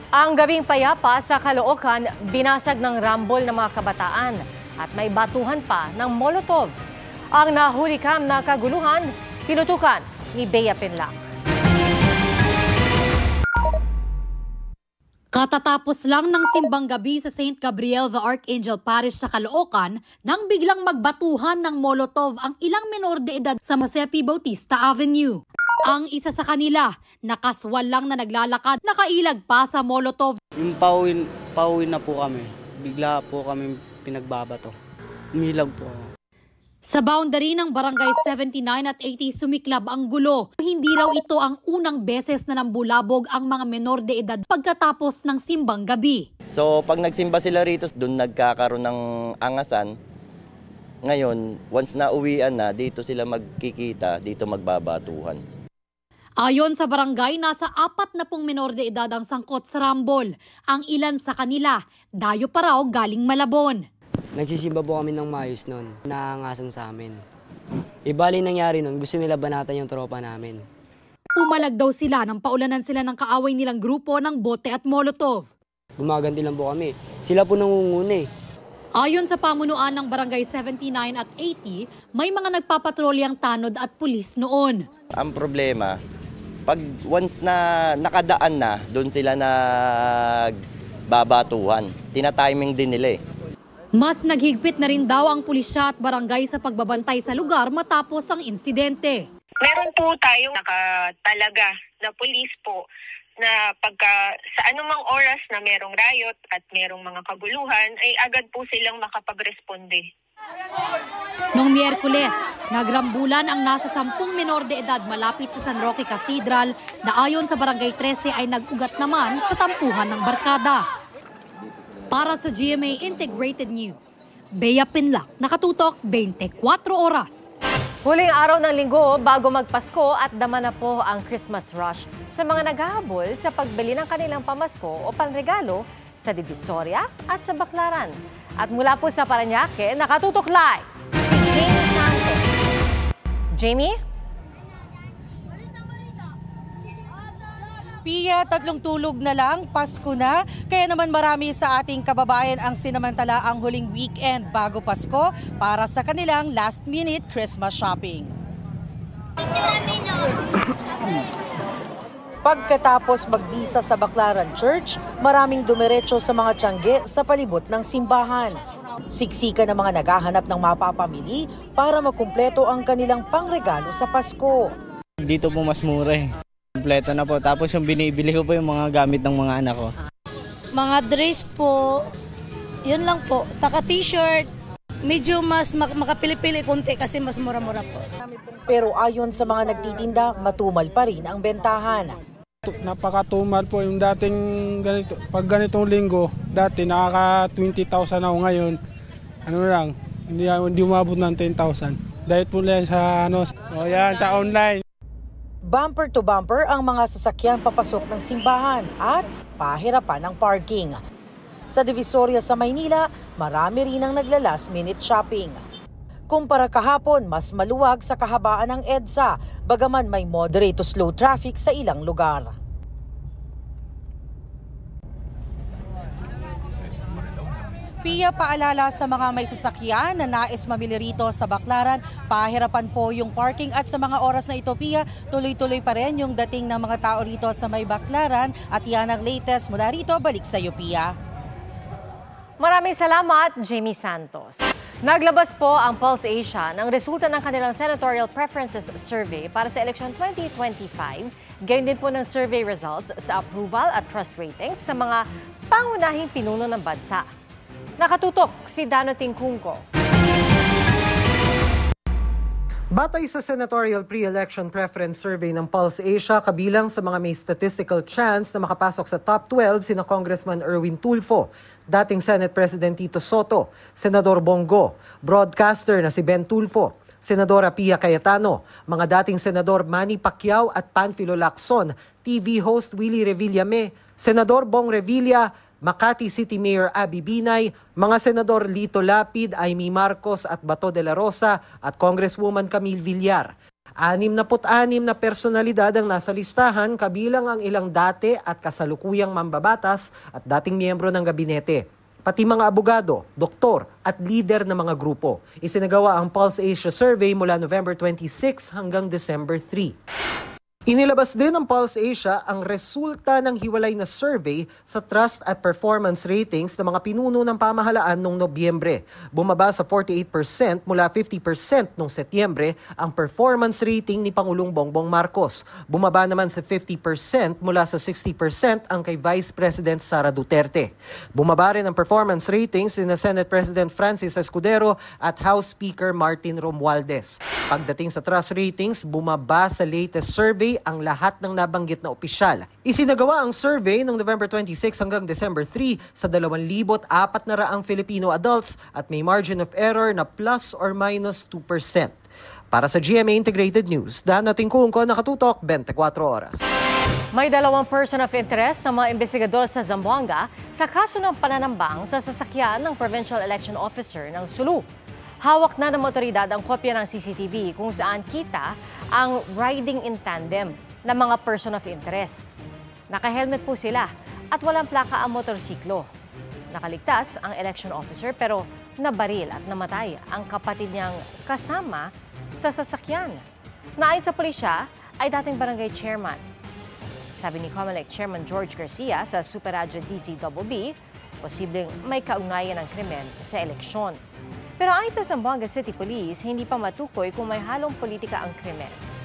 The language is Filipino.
Ang gabing payapa sa Caloocan, binasag ng rambol ng mga kabataan at may batuhan pa ng Molotov. Ang nahulikam na kaguluhan, tinutukan ni Bea Pinlac. Katatapos lang ng simbang gabi sa St. Gabriel the Archangel Parish sa Caloocan nang biglang magbatuhan ng Molotov ang ilang menor de edad sa Josepe Bautista Avenue. Ang isa sa kanila, nakaswal lang na naglalakad, nakailag pa sa Molotov. Yung pauwi na po kami, bigla po kami pinagbabato. Umilag po ako. Sa boundary ng Barangay 79 at 80 sumiklab ang gulo. Hindi raw ito ang unang beses na nambulabog ang mga menor de edad pagkatapos ng simbang gabi. So pag nagsimba sila rito, doon nagkakaroon ng angasan. Ngayon, once na uwian na, dito sila magkikita, dito magbabatuhan. Ayon sa barangay, nasa 40 menor de edad ang sangkot sa rambol. Ang ilan sa kanila, dayo pa raw galing Malabon. Nagsisimba po kami ng maayos noon, naangasan sa amin. Ibali nangyari noon, gusto nila banatan yung tropa namin. Pumalag daw sila nang paulanan sila ng kaaway nilang grupo ng bote at Molotov. Gumaganti lang po kami, sila po nangunguna eh. Ayon sa pamunuan ng Barangay 79 at 80, may mga nagpapatrolyang tanod at pulis noon. Ang problema, pag once na nakadaan na, doon sila nagbabatuhan. Tina-timing din nila eh. Mas naghigpit na rin daw ang pulisya at barangay sa pagbabantay sa lugar matapos ang insidente. Meron po tayong nakatalaga na pulis po na pagka sa anumang oras na merong riot at merong mga kaguluhan ay agad po silang makapagresponde. Noong Miyerkules, nagrambulan ang nasa 10 menor de edad malapit sa San Roque Cathedral na ayon sa Barangay 13 ay nag-ugat naman sa tampuhan ng barkada. Para sa GMA Integrated News, Bea Pinlac, nakatutok 24 oras. Huling araw ng linggo bago magpasko at dama na po ang Christmas rush sa mga naghahabol sa pagbili ng kanilang pamasko o panregalo sa Divisoria at sa Baclaran. At mula po sa Parañaque, nakatutok live si Jamie Santos. Jamie? Pia, 3 tulog na lang, Pasko na. Kaya naman marami sa ating kababayan ang sinamantala ang huling weekend bago Pasko para sa kanilang last-minute Christmas shopping. Pagkatapos magbisa sa Baclaran Church, maraming dumiretso sa mga tiyangge sa palibot ng simbahan. Siksika ng mga naghahanap ng mapapamili para makumpleto ang kanilang pangregalo sa Pasko. Dito po mas mura eh. Kompleto na po. Tapos yung binibili ko po yung mga gamit ng mga anak ko. Mga dress po, yun lang po. Taka t-shirt, medyo mas makapili-pili konti kasi mas mura-mura po. Pero ayon sa mga nagtitinda, matumal pa rin ang bentahan. Napakatumal po yung dating ganito. Pag ganitong linggo, dati nakaka 20,000 ako ngayon. Ano lang, hindi umabot ng 10,000. Dahil po lang sa sa online. Bumper to bumper ang mga sasakyan papasok ng simbahan at pahirapan ng parking. Sa Divisoria sa Maynila, marami rin ang nagla-last minute shopping. Kumpara kahapon, mas maluwag sa kahabaan ng EDSA, bagaman may moderate to slow traffic sa ilang lugar. Pia, paalala sa mga may sasakyan na nais mamili rito sa Baclaran, pahirapan po yung parking at sa mga oras na ito, Pia, tuloy-tuloy pa rin yung dating ng mga tao rito sa may Baclaran at yan ang latest mula rito. Balik sa iyo, Pia. Maraming salamat, Jamie Santos. Naglabas po ang Pulse Asia ng resulta ng kanilang Senatorial Preferences Survey para sa eleksyon 2025. Gayon din po ng survey results sa approval at trust ratings sa mga pangunahing pinuno ng bansa. Nakatutok si Dano Tingkungko. Batay sa Senatorial Pre-Election Preference Survey ng Pulse Asia, kabilang sa mga may statistical chance na makapasok sa top 12 sina Congressman Erwin Tulfo, dating Senate President Tito Soto, Senador Bongo, broadcaster na si Ben Tulfo, Senadora Pia Cayetano, mga dating Senador Manny Pacquiao at Panfilo Lacson, TV host Willie Revillame, Senador Bong Revilla, Makati City Mayor Abby Binay, mga Senador Lito Lapid, Amy Marcos at Bato de la Rosa at Congresswoman Camille Villar. 66 na personalidad ang nasa listahan, kabilang ang ilang dati at kasalukuyang mambabatas at dating miyembro ng gabinete. Pati mga abogado, doktor at lider ng mga grupo. Isinagawa ang Pulse Asia Survey mula November 26 hanggang December 3. Inilabas din ng Pulse Asia ang resulta ng hiwalay na survey sa trust at performance ratings ng mga pinuno ng pamahalaan noong Nobyembre. Bumaba sa 48% mula 50% noong Setyembre ang performance rating ni Pangulong Bongbong Marcos. Bumaba naman sa 50% mula sa 60% ang kay Vice President Sara Duterte. Bumaba rin ang performance ratings ni Senate President Francis Escudero at House Speaker Martin Romualdez. Pagdating sa trust ratings, bumaba sa latest survey ang lahat ng nabanggit na opisyal. Isinagawa ang survey noong November 26 hanggang December 3 sa 2,400 Filipino adults at may margin of error na plus or minus 2%. Para sa GMA Integrated News, Dano Tingkungko, nakatutok 24 oras. May 2 person of interest sa mga investigador sa Zamboanga sa kaso ng pananambang sa sasakyan ng Provincial Election Officer ng Sulu. Hawak na ng otoridad ang kopya ng CCTV kung saan kita ang riding in tandem ng mga person of interest. Naka-helmet po sila at walang plaka ang motorsiklo. Nakaligtas ang election officer pero nabaril at namatay ang kapatid niyang kasama sa sasakyan. Naayon sa pulisya ay dating barangay chairman. Sabi ni COMELEC Chairman George Garcia sa Super Radio DZBB, posibleng may kaugnayan ng krimen sa eleksyon. Pero ayon sa Zamboanga City Police, hindi pa matukoy kung may halong politika ang krimen.